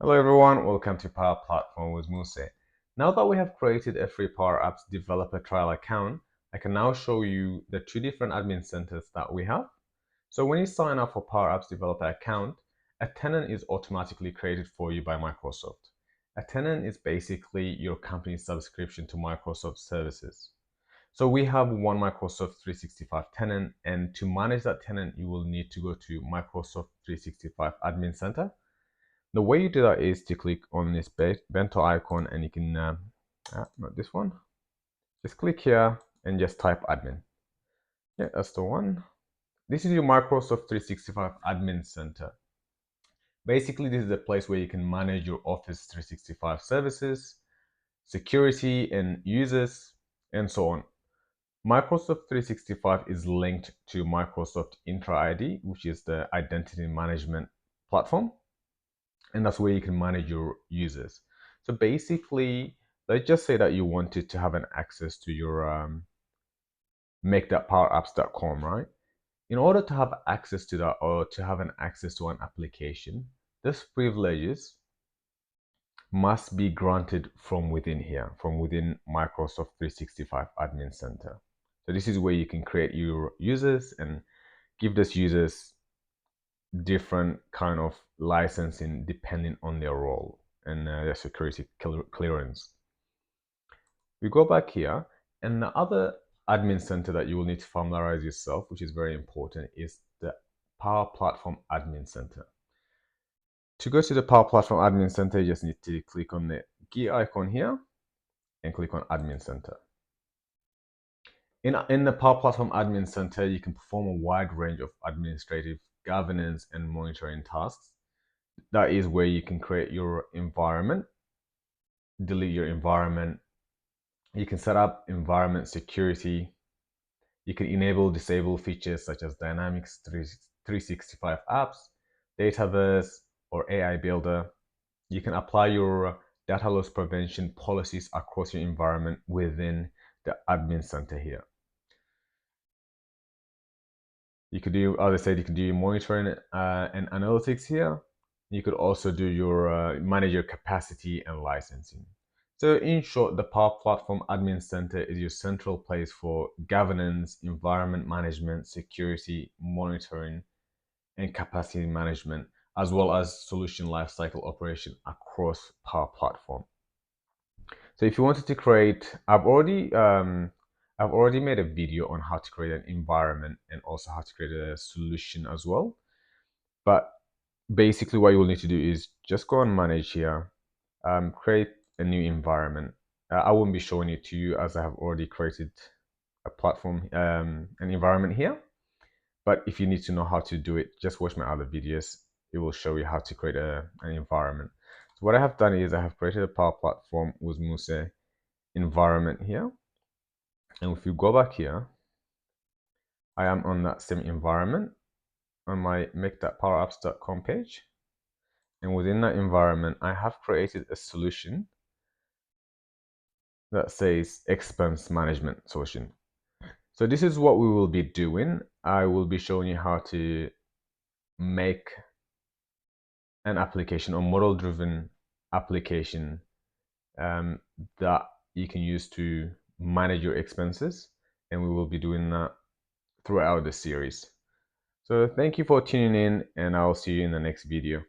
Hello everyone, welcome to Power Platform with Muse. Now that we have created a free Power Apps developer trial account, I can now show you the two different admin centers that we have. So when you sign up for Power Apps developer account, a tenant is automatically created for you by Microsoft. A tenant is basically your company's subscription to Microsoft services. So we have one Microsoft 365 tenant, and to manage that tenant, you will need to go to Microsoft 365 Admin Center. The way you do that is to click on this bento icon, and you can, not this one, just click here and just type admin. Yeah, that's the one. This is your Microsoft 365 Admin Center. Basically, this is a place where you can manage your Office 365 services, security and users, and so on. Microsoft 365 is linked to Microsoft Entra ID, which is the identity management platform. And that's where you can manage your users. So basically, let's just say that you wanted to have an access to your make.powerapps.com, right? In order to have access to that, or to have an access to an application, these privileges must be granted from within here, from within Microsoft 365 Admin Center. So this is where you can create your users and give those users different kind of licensing depending on their role and their security clearance. We go back here, and the other admin center that you will need to familiarize yourself, which is very important, is the Power Platform Admin Center. To go to the Power Platform Admin Center, you just need to click on the gear icon here and click on Admin Center. In the Power Platform Admin Center, you can perform a wide range of administrative, governance, and monitoring tasks. That is where you can create your environment, delete your environment. You can set up environment security. You can enable, disable features such as Dynamics 365 apps, Dataverse, or AI Builder. You can apply your data loss prevention policies across your environment within the admin center here. You could do, as I said, you can do your monitoring and analytics here. You could also do your manage your capacity and licensing. So in short, the Power Platform Admin Center is your central place for governance, environment management, security, monitoring, and capacity management, as well as solution lifecycle operation across Power Platform. So if you wanted to create, I've already made a video on how to create an environment and also how to create a solution as well. But basically what you will need to do is just go and manage here, create a new environment. I won't be showing it to you as I have already created a platform, an environment here. But if you need to know how to do it, just watch my other videos. It will show you how to create an environment. So what I have done is I have created a Power Platform with Muse environment here. And if you go back here, I am on that same environment on my make.powerapps.com page. And within that environment, I have created a solution that says expense management solution. So this is what we will be doing. I will be showing you how to make an application or model-driven application that you can use to manage your expenses. And we will be doing that throughout the series. So thank you for tuning in, and I'll see you in the next video.